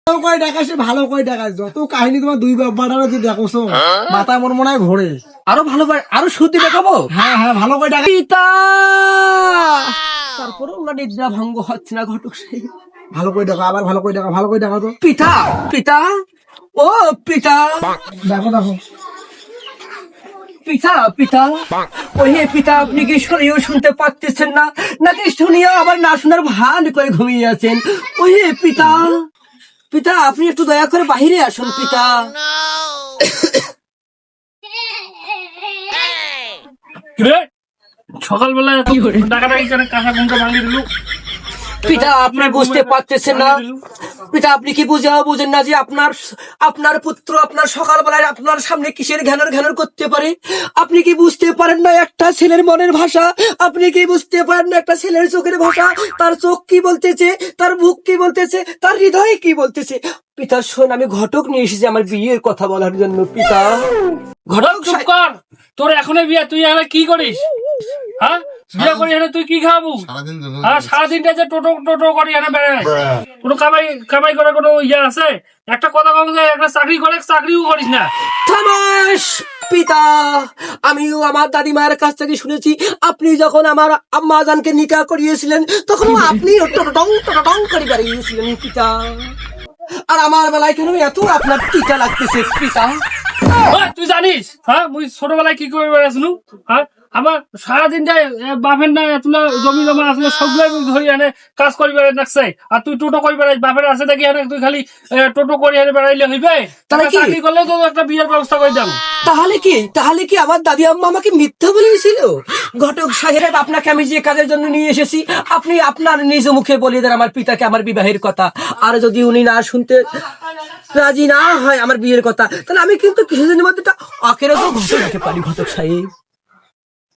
কয় টাকা সে ভালো কয় টাকা যত কাহিনী তোমার দুই বাবার যে দেখোছো মাথা আমার মনে হয় ঘোরে। আরো ভালো আরো শুদ্ধি দেখাবো। হ্যাঁ হ্যাঁ ভালো কয় টাকা। পিতা তারপরে ওনার নিদ্রা ভঙ্গ হচ্ছে না ঘটক সাহেব। ভালো কয় টাকা আবার ভালো কয় টাকা ভালো কয় টাকা তো পিতা পিতা ও পিতা দেখো দেখো পিতা পিতা ওই হে পিতা, আপনি কি শুনেও শুনতে পাচ্ছেন না, নাকি শুনিয়া আবার না শোনার ভান করে ঘুমিয়ে আছেন? ওই হে পিতা পিতা, আপনি একটু দয়া করে বাহিরে আসুন পিতা। সকালবেলা ডাকাডাকি করে কাঁচা ঘুমটা ভাঙিয়ে দিল। পিতা আপনি বুঝতে পারতেছেন না, পিতা আপনি কি বুঝেন না যে আপনার পুত্র আপনার সকালবেলায় আপনার সামনে কিসের ঘ্যানর করতে পারে? আপনি কি বুঝতে পারেন না একটা ছেলের মনের ভাষা? আপনি কি বুঝতে পারেন না একটা ছেলের চোখের ভাষা? তার চোখ কি বলতেছে, তার বুক কি বলতেছে, তার হৃদয় কি বলতেছে? পিতা শোন, আমি ঘটক নিয়ে এসেছি আমার বিয়ের কথা বলার জন্য। পিতা ঘটক চুপ কর, তোর এখনই বিয়ে, তুই এখানে কি করিস? হ্যাঁ, বিয়ে করি এখানে তুই কি খাবো? হ্যাঁ, সারাদিনটা যে টোটো টোটো করি এখানে বেড়ায়, কোনো কামাই করার কোনো ইয়ে আছে? একটা কথা কম যে একটা চাকরি করে, চাকরিও করিস না। থামাস পিতা, আমিও আমার দাদিমার কাছ থেকে শুনেছি আপনি যখন আমার আম্মা জানকে নিকাহ করিয়েছিলেন তখন আপনি টং করে বেরিয়েছিলেন পিতা। আর আমার বেলায় কেন এত আপনার টিকা লাগতেছে পিতা? ওই, তুই জানিস হ্যাঁ মুই ছোটবেলায় কি করে বেড়াইছিলু? হ্যাঁ, আমার সারাদিন যায় বাপের না এতলা জমি জমা আসলে সবগুলাই ধরি এনে কাজ করি বেড়াই রাখছে, আর তুই টোটো করে বেড়াই বাপের আছে দেখি এনে তুই খালি টোটো করে এনে বেড়াইলে হইবে? তাহলে কি? চাকরি করলে তো একটা বিয়ের ব্যবস্থা করে দাম। তাহলে কি আমার দাদি আম্মা আমাকে মিথ্যা বলেছিল? ঘটক সাহেব, আপনাকে আমি যে কাজের জন্য নিয়ে এসেছি আপনি আপনার নিজ মুখে বলিয়ে দেন আমার পিতাকে আমার বিবাহের কথা। আর যদি উনি না শুনতে রাজি না হয় আমার বিয়ের কথা, তাহলে আমি কিন্তু কিছুদিনের মধ্যে অকেরও ঘটে যেতে পারি ঘটক সাহেব।